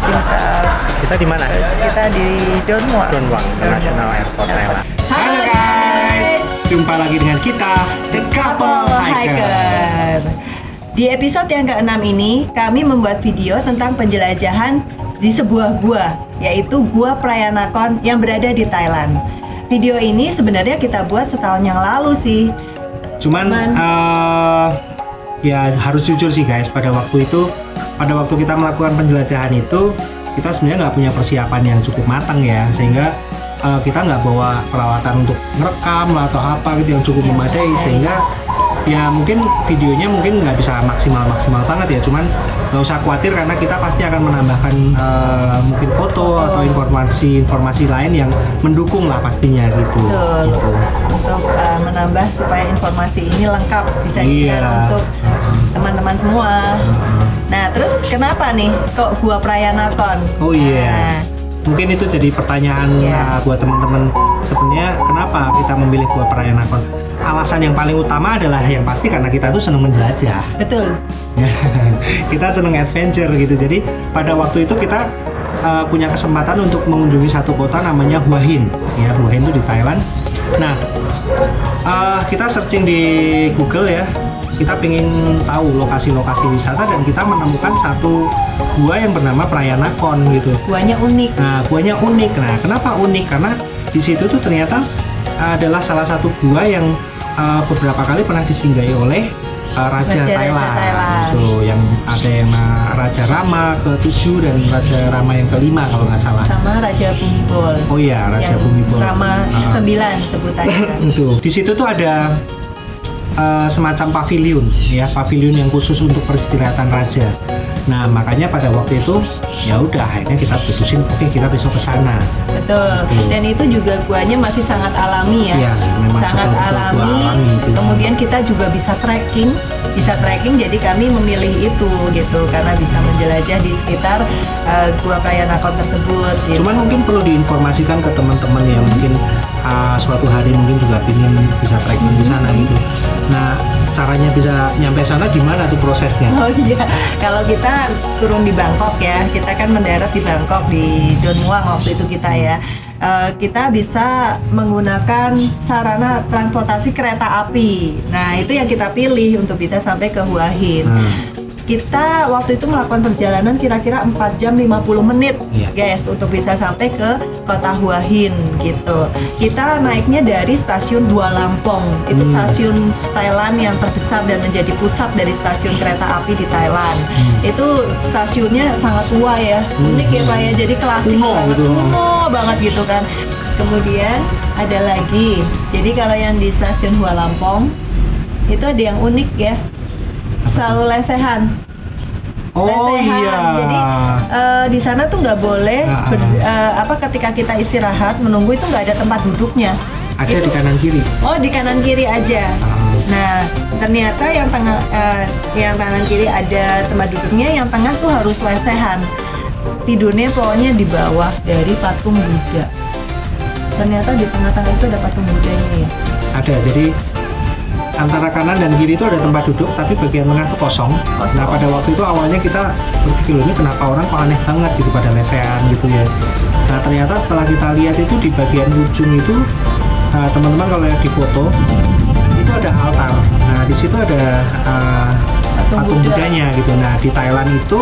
Singkap. Kita di mana? Terus kita di Don Muang. Don Muang International Airport Thailand. Halo guys, Jumpa lagi dengan kita The Couple Hiker. Di episode yang ke-6 ini, kami membuat video tentang penjelajahan di sebuah gua, yaitu Gua Prayanakon yang berada di Thailand. Video ini sebenarnya kita buat setahun yang lalu sih. Cuman ya harus jujur sih guys, pada waktu kita melakukan penjelajahan itu, kita sebenarnya nggak punya persiapan yang cukup matang ya, sehingga kita nggak bawa peralatan untuk merekam lah atau apa gitu yang cukup memadai, sehingga ya mungkin videonya mungkin nggak bisa maksimal banget ya. Cuman nggak usah khawatir karena kita pasti akan menambahkan mungkin foto atau informasi lain yang mendukung lah pastinya gitu. Betul. Gitu. Untuk menambah supaya informasi ini lengkap bisa Iya. untuk teman-teman semua. Nah, terus kenapa nih kok Gua Prayanakon? Oh iya. Nah, Mungkin itu jadi pertanyaan buat teman-teman. Sebenarnya kenapa kita memilih Gua Prayanakon? Alasan yang paling utama adalah yang pasti karena kita tuh senang menjelajah. betul. Kita senang adventure gitu. Jadi pada waktu itu kita punya kesempatan untuk mengunjungi satu kota namanya Hua Hin. Ya, Hua Hin itu di Thailand. Nah, kita searching di Google ya. Kita pengen tahu lokasi-lokasi wisata dan kita menemukan satu gua yang bernama Prayanakon gitu. Guanya unik. Nah, guanya unik. Nah, kenapa unik? Karena di situ tuh ternyata adalah salah satu gua yang beberapa kali pernah disinggahi oleh Raja Thailand. Gitu. Yang ada yang Raja Rama ke-7 dan Raja Rama yang ke-5 kalau nggak salah. Sama Raja Bhumibol. Oh iya, Raja Bhumibol. Rama 9 sebutannya. Tuh, di situ tuh ada semacam pavilion ya, pavilion yang khusus untuk peristirahatan raja. Nah, makanya pada waktu itu ya udah akhirnya kita putusin oke kita besok ke sana. Betul. Dan itu juga guanya masih sangat alami ya. Iya, memang sangat betul-betul alami. gua alami itu. Kemudian kita juga bisa trekking. Jadi kami memilih itu gitu karena bisa menjelajah di sekitar Gua Prayanakon tersebut gitu. Cuman mungkin perlu diinformasikan ke teman-teman yang mungkin suatu hari mungkin juga ingin bisa trekking di sana gitu. Nah, caranya bisa nyampe sana gimana tuh prosesnya? Oh iya, kalau kita turun di Bangkok ya, kita kan mendarat di Bangkok di Don Muang waktu itu kita ya. Kita bisa menggunakan sarana transportasi kereta api. Nah, itu yang kita pilih untuk bisa sampai ke Hua Hin. Kita waktu itu melakukan perjalanan kira-kira 4 jam 50 menit guys untuk bisa sampai ke kota Hua Hin gitu. Kita naiknya dari stasiun Hua Lamphong, itu stasiun Thailand yang terbesar dan menjadi pusat dari stasiun kereta api di Thailand. Itu stasiunnya sangat tua ya, unik ya Pak ya, jadi klasik banget, kuno banget gitu kan. Kemudian ada lagi, jadi kalau yang di stasiun Hua Lamphong itu ada yang unik ya, selalu lesehan. Iya. Jadi di sana tuh nggak boleh ketika kita istirahat menunggu itu nggak ada tempat duduknya. Ada di kanan kiri. Oh, di kanan kiri aja. Nah, ternyata yang kanan kiri ada tempat duduknya, yang tengah tuh harus lesehan. Tidurnya pokoknya di bawah dari patung Buddha. Ternyata di tengah-tengah itu ada patung Buddhanya ya. Ada, jadi antara kanan dan kiri itu ada tempat duduk, tapi bagian tengah itu kosong. Nah, pada waktu itu awalnya kita berpikir ini kenapa orang kok aneh banget gitu pada lesehan gitu ya. Nah, ternyata setelah kita lihat itu di bagian ujung itu teman-teman kalau lihat di foto itu ada altar. Nah, di situ ada patung Buddhanya gitu. Nah, di Thailand itu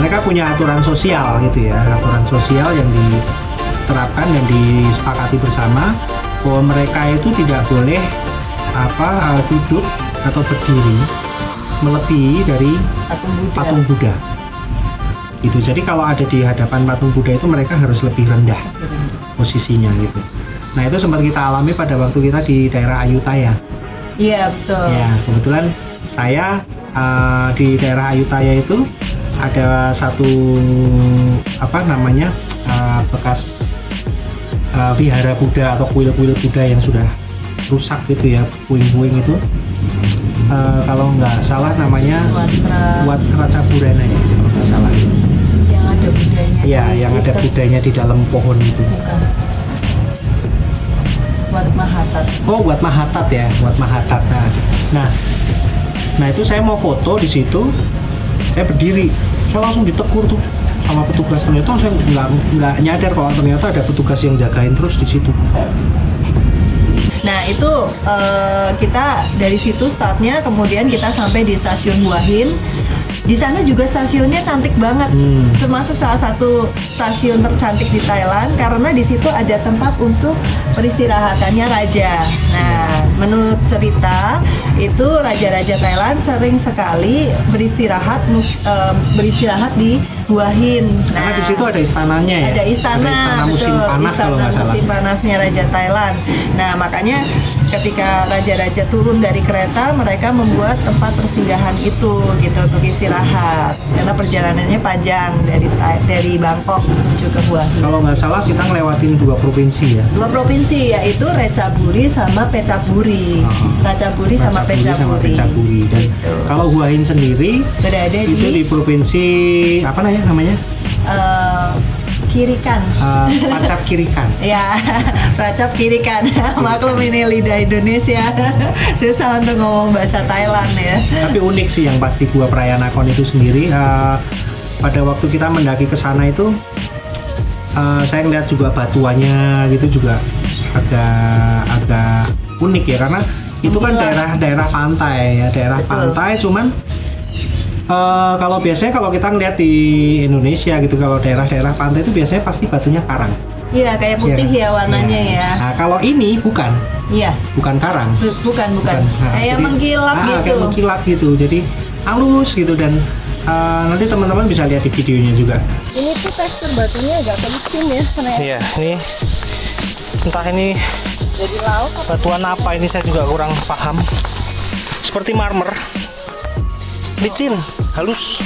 mereka punya aturan sosial gitu ya, aturan sosial yang diterapkan dan disepakati bersama bahwa mereka itu tidak boleh duduk atau berdiri melebihi dari patung Buddha. Gitu. Jadi kalau ada di hadapan patung Buddha itu mereka harus lebih rendah posisinya gitu. Nah, itu sempat kita alami pada waktu kita di daerah Ayutthaya. Iya, betul. Ya, kebetulan saya di daerah Ayutthaya itu ada satu bekas vihara Buddha atau kuil-kuil Buddha yang sudah rusak gitu ya, puing-puing itu. Kalau nggak salah namanya Wat Raja Burana ya, kalau nggak salah. Yang ada Buddhanya. Iya, yang ada Buddhanya di dalam pohon itu. Bukan. Wat Mahatat. Oh, Wat Mahatat ya, Wat Mahatat. Nah itu saya mau foto di situ, saya berdiri, saya langsung ditegur tuh sama petugas, ternyata saya nggak nyadar kalau ternyata ada petugas yang jagain terus di situ. Nah itu kita dari situ startnya, kemudian kita sampai di stasiun Hua Hin. Di sana juga stasiunnya cantik banget, termasuk salah satu stasiun tercantik di Thailand karena di situ ada tempat untuk peristirahatannya raja. Nah, menurut cerita itu raja-raja Thailand sering sekali beristirahat di Hua Hin. Karena di situ ada istananya ya. Ada istana musim betul, panas istana kalau nggak salah. musim panasnya Raja Thailand. Nah makanya ketika raja-raja turun dari kereta, mereka membuat tempat persinggahan itu gitu untuk istirahat. Karena perjalanannya panjang dari Bangkok menuju ke Hua Hin. Kalau nggak salah kita ngelewatin 2 provinsi ya. 2 provinsi yaitu Ratchaburi sama Phetchaburi. Ratchaburi sama Phetchaburi. Dan Gitu. kalau Hua Hin sendiri Berada itu di provinsi apa namanya? Kirikan. Pacap Kirikan. Ya, Pracap Kirikan. Maklum ini lidah Indonesia. Susah untuk ngomong bahasa Thailand ya. Tapi unik sih yang pasti Gua Prayanakon itu sendiri. Pada waktu kita mendaki ke sana itu, saya ngeliat juga batuannya gitu juga agak unik ya, karena itu kan daerah pantai ya, daerah Betul. pantai. Cuman kalau biasanya kalau kita ngeliat di Indonesia gitu, kalau daerah-daerah pantai itu biasanya pasti batunya karang. Iya, kayak putih ya warnanya ya. Nah, kalau ini bukan Iya, karang. bukan. Nah, Kayak jadi- mengkilap gitu. Kayak mengkilap gitu. Jadi halus gitu, dan nanti teman-teman bisa lihat di videonya juga. Ini tuh tekstur batunya agak licin ya, Iya, ini entah ini jadi laut. batuan apa ini, saya juga kurang paham. Seperti marmer, licin, halus.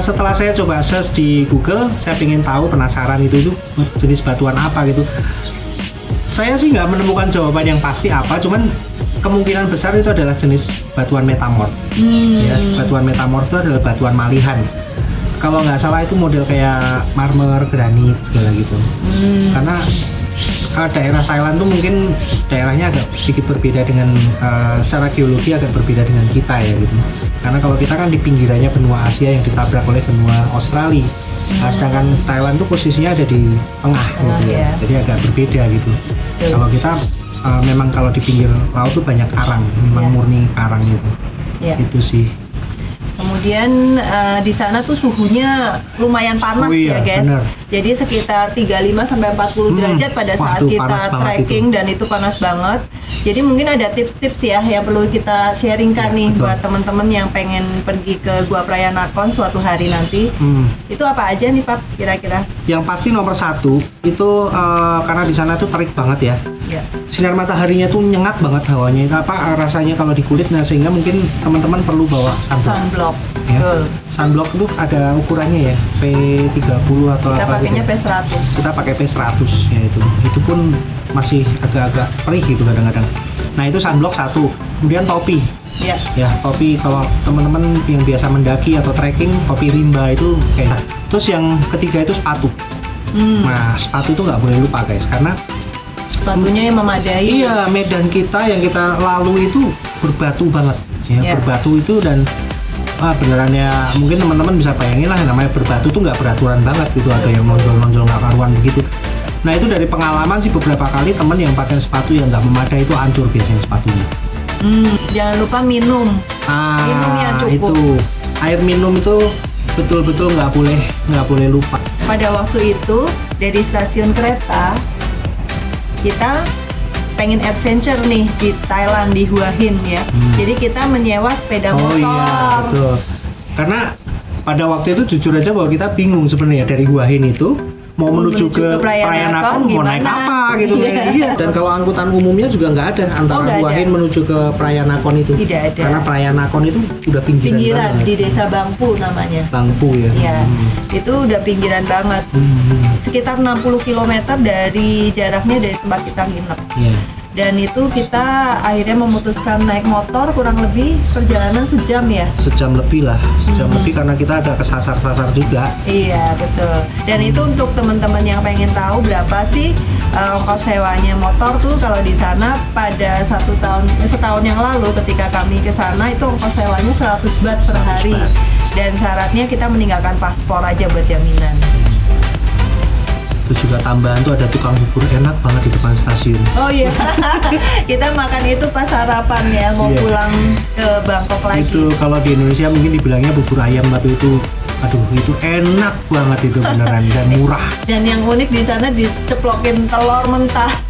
Setelah saya coba search di Google, saya ingin tahu, penasaran itu jenis batuan apa gitu. Saya sih nggak menemukan jawaban yang pasti apa, cuman kemungkinan besar itu adalah jenis batuan metamorf. Ya, batuan metamorf itu adalah batuan malihan. Kalau nggak salah itu model kayak marmer, granit segala gitu. Karena daerah Thailand tuh mungkin daerahnya agak sedikit berbeda dengan secara geologi agak berbeda dengan kita ya gitu. Karena kalau kita kan di pinggirannya benua Asia yang ditabrak oleh benua Australia. Nah, sedangkan Thailand tuh posisinya ada di tengah gitu ya. ya. Jadi agak berbeda gitu. Kalau kita memang kalau di pinggir laut tuh banyak karang, memang Ya. murni karang gitu. Ya. Itu sih. Kemudian di sana tuh suhunya lumayan panas Oh iya, ya guys. bener. Jadi sekitar 35 sampai 40 derajat pada saat Waduh, kita panas banget trekking dan itu panas banget. Jadi mungkin ada tips-tips ya yang perlu kita sharingkan Ya, nih betul. buat teman-teman yang pengen pergi ke Gua Prayanakon suatu hari nanti. Itu apa aja nih Pak kira-kira? Yang pasti nomor 1 itu karena di sana tuh terik banget ya. Ya. Sinar mataharinya tuh nyengat banget hawanya. Rasanya kalau di kulit, nah sehingga mungkin teman-teman perlu bawa sunblock. Sunblock. Ya. Betul. Sunblock itu ada ukurannya ya, P30 atau Kita apa pakainya gitu. P100. Kita pakai P100 ya itu. Itu pun masih agak-agak perih gitu kadang-kadang. Nah, itu sunblock 1. Kemudian topi. Ya. Ya, topi kalau teman-teman yang biasa mendaki atau trekking, topi rimba itu kayak. Terus yang ketiga itu sepatu. Nah, sepatu itu nggak boleh lupa guys, karena Sepatunya yang memadai. iya, medan kita yang kita lalui itu berbatu banget ya, Ya. berbatu itu, dan beneran ya, mungkin teman-teman bisa bayangin lah, yang namanya berbatu tuh nggak beraturan banget gitu, ada yang nonjol-nonjol nggak karuan begitu. Nah, itu dari pengalaman sih, beberapa kali teman yang pakai sepatu yang nggak memadai itu hancur biasanya sepatunya. Jangan lupa minum. Minum yang cukup. Itu air minum itu betul-betul nggak boleh lupa. Pada waktu itu dari stasiun kereta kita pengen adventure nih di Thailand, di Hua Hin ya. Jadi kita menyewa sepeda Oh motor. iya, betul. Karena pada waktu itu jujur aja bahwa kita bingung sebenarnya dari Hua Hin itu mau menuju ke Prayanakon mau naik gimana? apa gitu. Iya. Dan kalau angkutan umumnya juga nggak ada antara nggak Hua ada. Hin menuju ke Prayanakon itu. Tidak ada. Karena Prayanakon itu udah pinggiran Pinggiran banget. di desa Bangpu namanya. Bangpu ya. Ya, itu udah pinggiran banget. Sekitar 60 km dari jaraknya dari tempat kita nginep. Iya. Dan itu kita akhirnya memutuskan naik motor kurang lebih perjalanan sejam ya. Sejam lebih lah, sejam lebih karena kita ada kesasar-sasar juga. Iya betul. Dan itu untuk teman-teman yang pengen tahu berapa sih ongkos sewanya motor tuh, kalau di sana pada setahun yang lalu ketika kami ke sana itu ongkos sewanya 100 baht per 100 hari. baht. Dan syaratnya kita meninggalkan paspor aja buat jaminan. Terus juga tambahan tuh ada tukang bubur enak banget di depan stasiun. Oh iya, kita makan itu pas sarapan ya, mau Iya. pulang ke Bangkok lagi. Itu kalau di Indonesia mungkin dibilangnya bubur ayam, tapi itu aduh itu enak banget itu beneran dan murah. Dan yang unik di sana diceplokin telur mentah.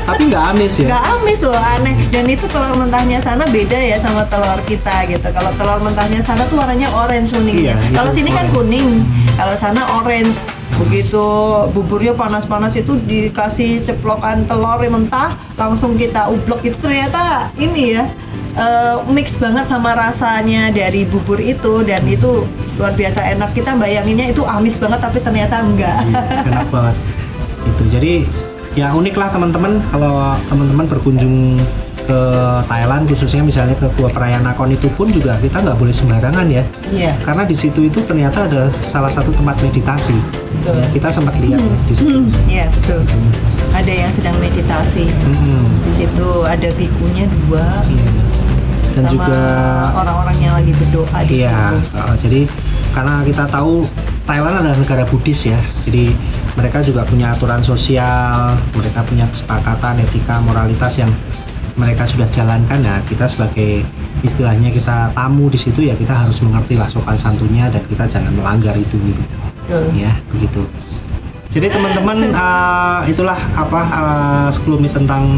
Tapi nggak amis ya. Nggak amis loh, aneh. Dan itu telur mentahnya sana beda ya sama telur kita gitu. Kalau telur mentahnya sana tuh warnanya orange kuningnya. Iya, Kalau itu sini kan orange. kuning, kalau sana orange. Begitu buburnya panas-panas itu dikasih ceplokan telur yang mentah, langsung kita ublek, itu ternyata ini ya mix banget sama rasanya dari bubur itu, dan itu luar biasa enak. Kita bayanginnya itu amis banget tapi ternyata enggak. Iya, enak banget itu. Jadi ya unik lah teman-teman, kalau teman-teman berkunjung ke Thailand, khususnya misalnya ke Gua Phraya Nakhon itu pun juga kita nggak boleh sembarangan ya, Iya, karena di situ itu ternyata ada salah satu tempat meditasi. betul. Ya, kita sempat lihat ya, di situ. Iya, betul. Ada yang sedang meditasi. Di situ ada bikunya 2. Iya. Dan sama juga orang-orang yang lagi berdoa di iya, situ. jadi karena kita tahu Thailand adalah negara Buddhis ya, jadi mereka juga punya aturan sosial, mereka punya kesepakatan, etika, moralitas yang mereka sudah jalankan. Nah, kita sebagai istilahnya kita tamu di situ ya, kita harus mengerti lah sopan santunnya dan kita jangan melanggar itu gitu. Betul. Ya, begitu. Jadi teman-teman, itulah apa sekelumit tentang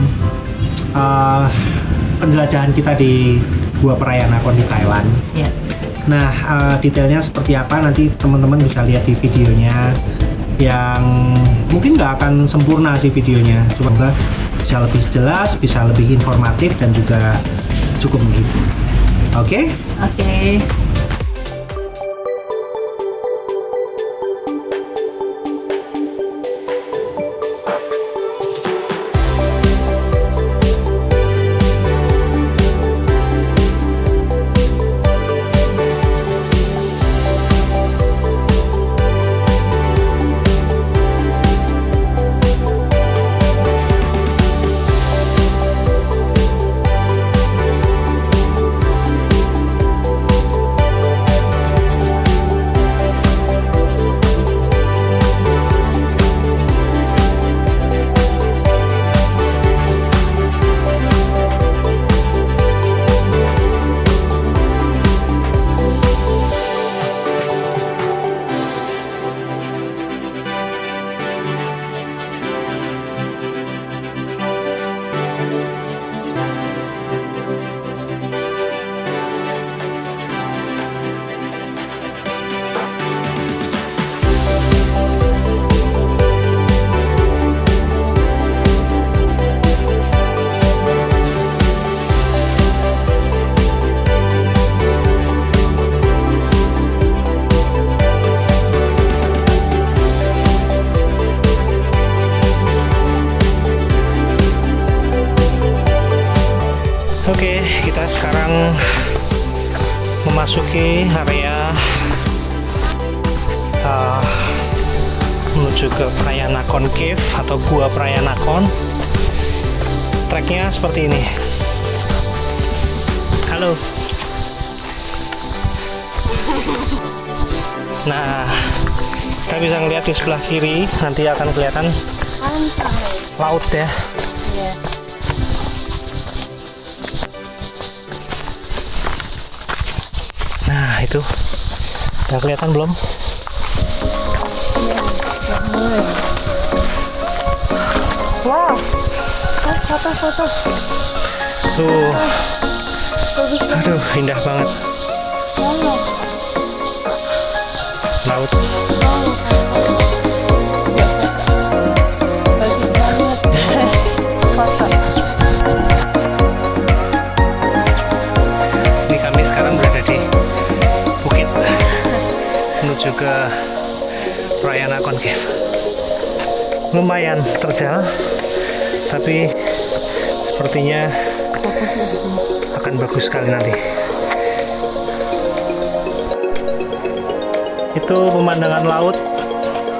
penjelajahan kita di Gua Phraya Nakhon di Thailand. Ya. Nah, detailnya seperti apa nanti teman-teman bisa lihat di videonya, yang mungkin nggak akan sempurna sih videonya, semoga bisa lebih jelas, bisa lebih informatif dan juga cukup begitu. Oke? Oke. Oke, kita sekarang memasuki area menuju ke Phraya Nakhon Cave atau Gua Phraya Nakhon. Treknya seperti ini. Halo. Nah, kita bisa ngeliat di sebelah kiri, nanti akan kelihatan laut ya. Nah, itu udah kelihatan belum? Wow. Foto-foto. Tuh, aduh, indah banget laut. Ini kami sekarang berada di bukit menuju ke Phraya Nakhon Cave. Lumayan terjal, tapi Sepertinya akan bagus sekali nanti. Itu pemandangan laut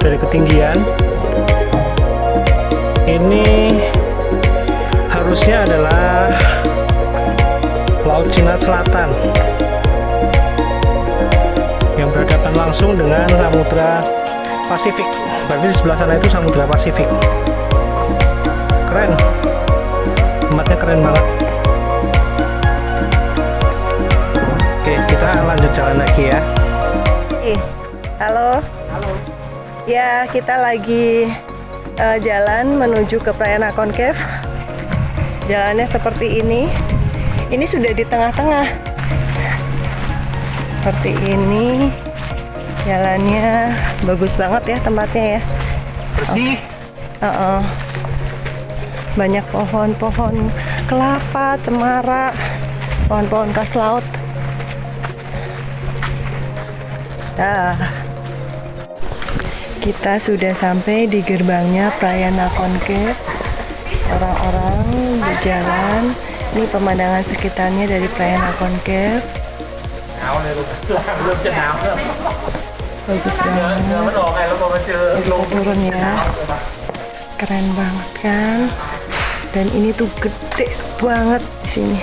dari ketinggian. Ini harusnya adalah Laut Cina Selatan yang berhadapan langsung dengan Samudra Pasifik. Berarti di sebelah sana itu Samudra Pasifik. Keren, tempatnya keren banget. Oke, kita lanjut jalan lagi ya. Halo. Halo. Ya, kita lagi jalan menuju ke Prayanakon Cave. Jalannya seperti ini. Ini sudah di tengah-tengah. Seperti ini. Jalannya bagus banget ya tempatnya ya. Bersih. Banyak pohon-pohon kelapa, cemara, pohon-pohon khas laut. Kita sudah sampai di gerbangnya Prayanakon Cave. Orang-orang berjalan. Ini pemandangan sekitarnya dari Prayanakon Cave. Bagus banget. Kita turun ya. Keren banget kan? Dan ini tuh gede banget di sini.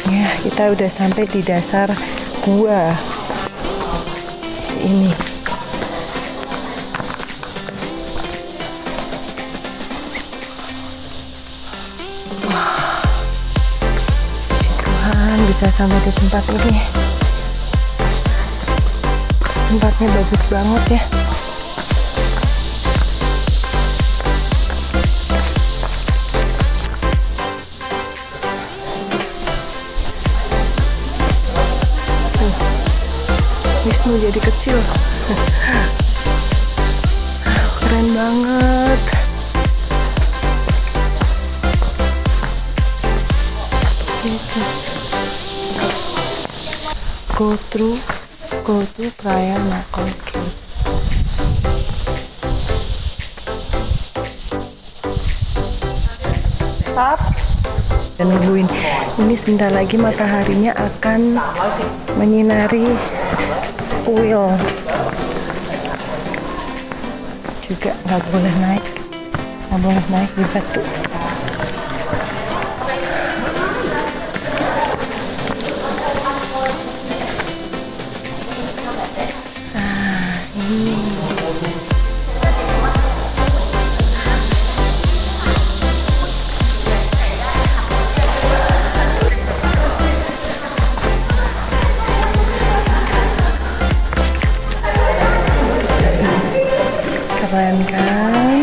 Ya, kita udah sampai di dasar gua ini. Wah, puji Tuhan bisa sampai di tempat ini. Tempatnya bagus banget ya. Wisnu jadi kecil. Keren banget. Go to Prayanakon Cave. Stop. Dan nungguin. Ini sebentar lagi mataharinya akan menyinari kuil. Juga nggak boleh naik di batu. Ini keren kan?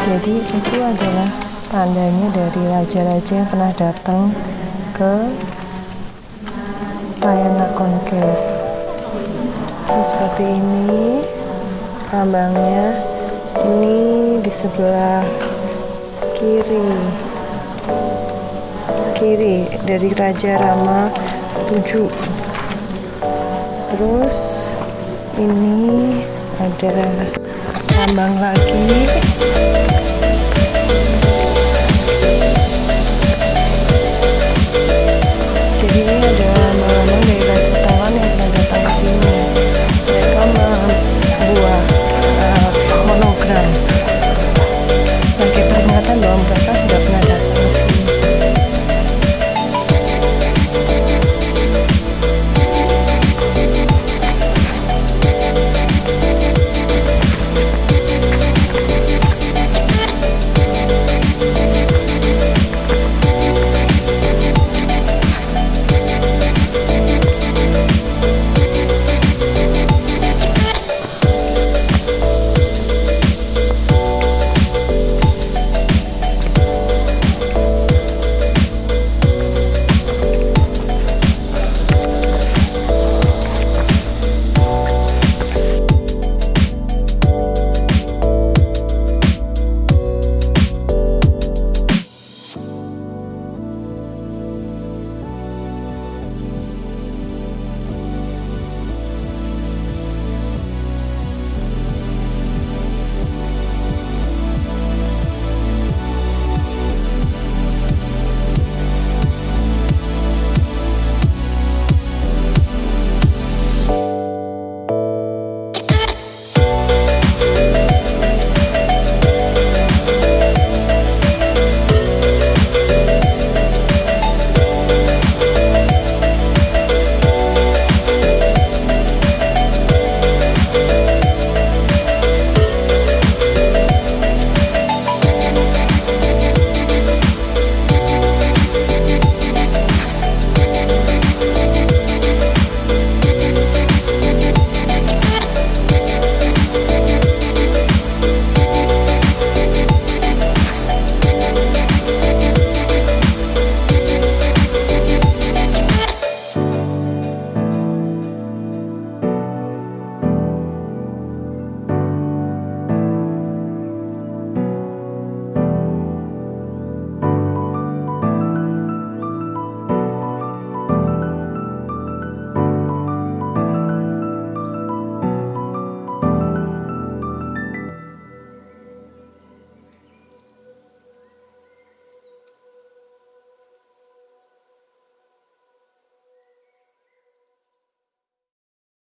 Jadi itu adalah tandanya dari raja-raja yang pernah datang ke Prayanakon Cave. Seperti ini lambangnya. Ini di sebelah kiri dari Raja Rama 7. Terus ini ada lambang lagi. Jadi ini ada lambang-lambang dari Raja Taiwan yang pernah datang ke sini. Mereka membuat monogram sebagai peringatan bahwa mereka sudah